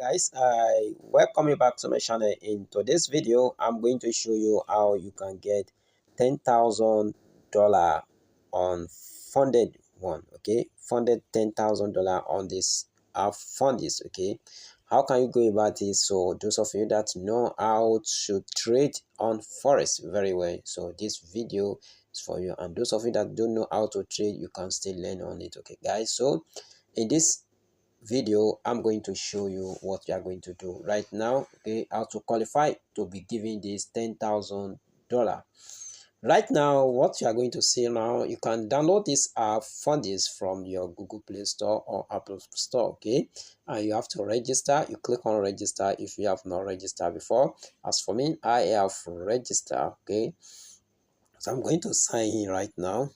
guys, I welcome you back to my channel. In today's video I'm going to show you how you can get $10,000 on funded one. Okay, funded $10,000 on this Fundix. Okay, how can you go about this? So those of you that know how to trade on forex very well, so this video is for you, and those of you that don't know how to trade, you can still learn on it. Okay guys, so in this video I'm going to show you what you are going to do right now. Okay, how to qualify to be given this $10,000. Right now, what you are going to see now, you can download this app Fundix from your Google Play Store or Apple Store. Okay, and you have to register. You click on register if you have not registered before. As for me, I have registered. Okay, so I'm going to sign in right now.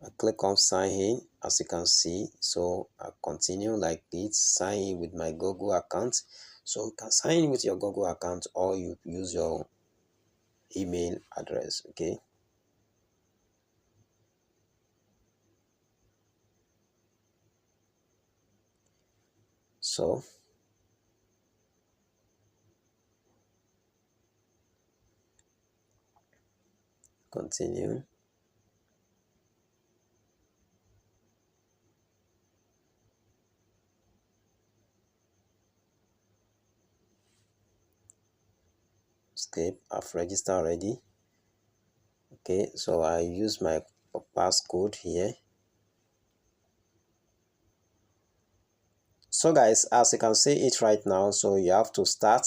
I click on sign in, as you can see. So I continue like this, sign in with my Google account. So you can sign in with your Google account or you use your email address. Okay, so continue. Escape. I've registered already. Okay, so I use my passcode here. So guys, as you can see it right now, so you have to start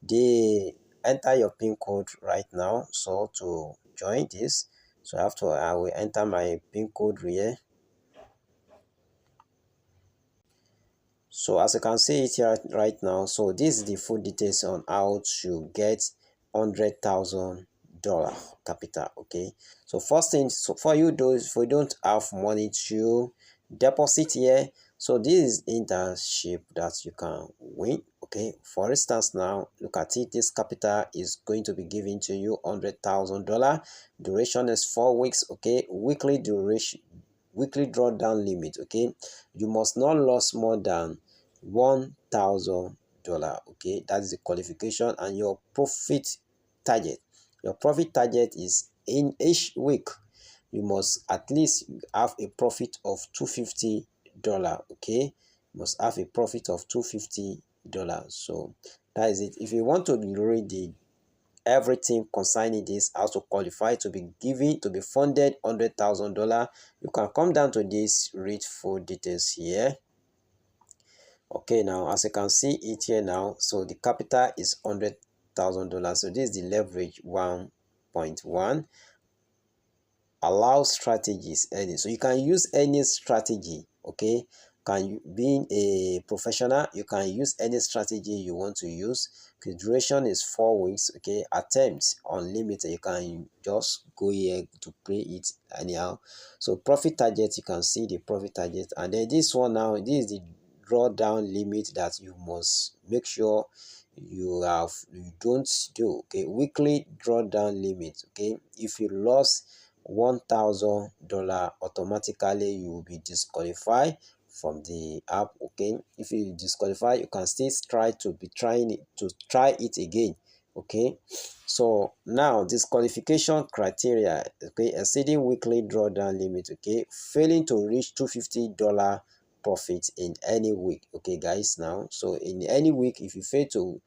the enter your pin code right now. So to join this, so I will enter my pin code here. So as you can see it here right now, so this is the full details on how to get $100,000 capital. Okay, so first thing, so for you those if you don't have money to deposit here, so this is internship that you can win. Okay, for instance, now look at it, this capital is going to be given to you $100,000. Duration is 4 weeks. Okay, weekly duration, weekly drawdown limit. Okay, you must not lose more than $1,000. Okay, that is the qualification. And your profit target, is in each week you must at least have a profit of $250. Okay, you must have a profit of $250. So that is it. If you want to read the everything concerning this, how to qualify to be given to be funded $100,000, you can come down to this, read full details here. Okay, now as you can see it here now, so the capital is $100,000. So this is the leverage 1.1. Allow strategies any, so you can use any strategy. Okay, can you, being a professional, you can use any strategy you want to use. Okay, duration is 4 weeks. Okay, attempts unlimited, you can just go here to play it anyhow. So profit target, you can see the profit target, and then this one now, this is the drawdown limit that you must make sure you don't do. Okay, weekly drawdown limit. Okay, if you lost $1,000, automatically you will be disqualified from the app. Okay, if you disqualify, you can still try it again. Okay, so now disqualification criteria. Okay, exceeding weekly drawdown limit. Okay, failing to reach $250 profit in any week. Okay guys, now so in any week, if you fail to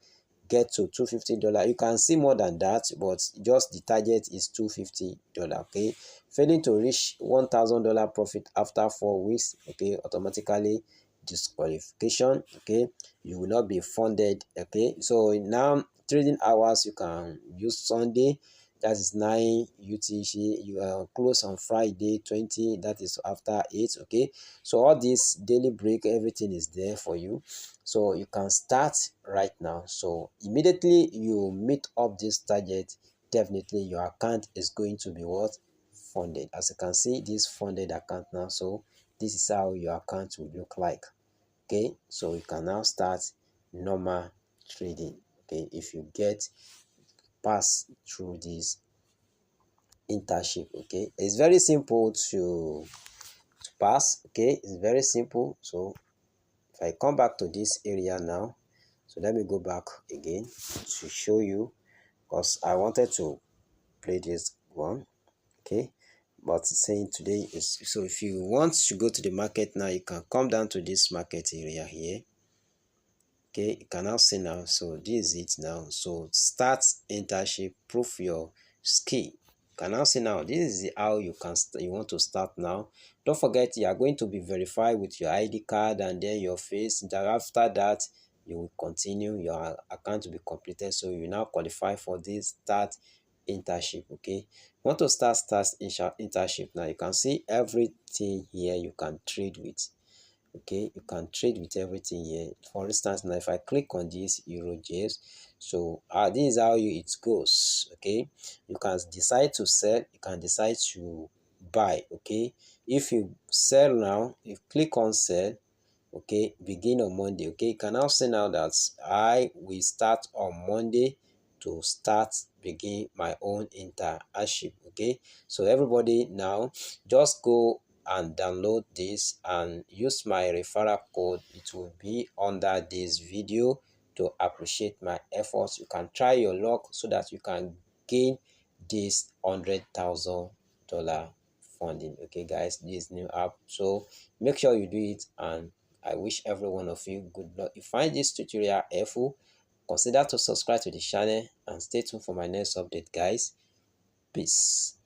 get to $250, you can see more than that, but just the target is $250. Okay, failing to reach $1,000 profit after 4 weeks, okay, automatically disqualification. Okay, you will not be funded. Okay, so now trading hours, you can use Sunday, that is 9 UTC. You are close on Friday 20, that is after 8. Okay, so all this daily break, everything is there for you, so you can start right now. So immediately you meet up this target, definitely your account is going to be what? Funded. As you can see, this funded account now, so this is how your account will look like. Okay, so you can now start normal trading. Okay, if you get pass through this internship. Okay, it's very simple to pass. Okay, it's very simple. So If I come back to this area now, so let me go back again to show you, because I wanted to play this one. Okay, but saying today is, so if you want to go to the market now, you can come down to this market area here. Okay, you can now see now, so this is it now. So start internship, prove your skill. You can now see now, this is how you can you want to start now. Don't forget, you are going to be verified with your ID card and then your face. Then after that, you will continue, your account to be completed, so you now qualify for this start internship. Okay, you want to start internship now, you can see everything here you can trade with. Okay, you can trade with everything here. For instance, now if I click on this euro js, so this is how it goes. Okay, you can decide to sell, you can decide to buy. Okay, if you sell now, you click on sell. Okay, begin on Monday. Okay, you can now say now that I will start on Monday to begin my own internship. Okay, so everybody now just go and download this and use my referral code. It will be under this video to appreciate my efforts. You can try your luck so that you can gain this $100,000 funding. Okay guys, this new app, so make sure you do it, and I wish every one of you good luck. If you find this tutorial helpful, consider to subscribe to the channel and stay tuned for my next update guys. Peace.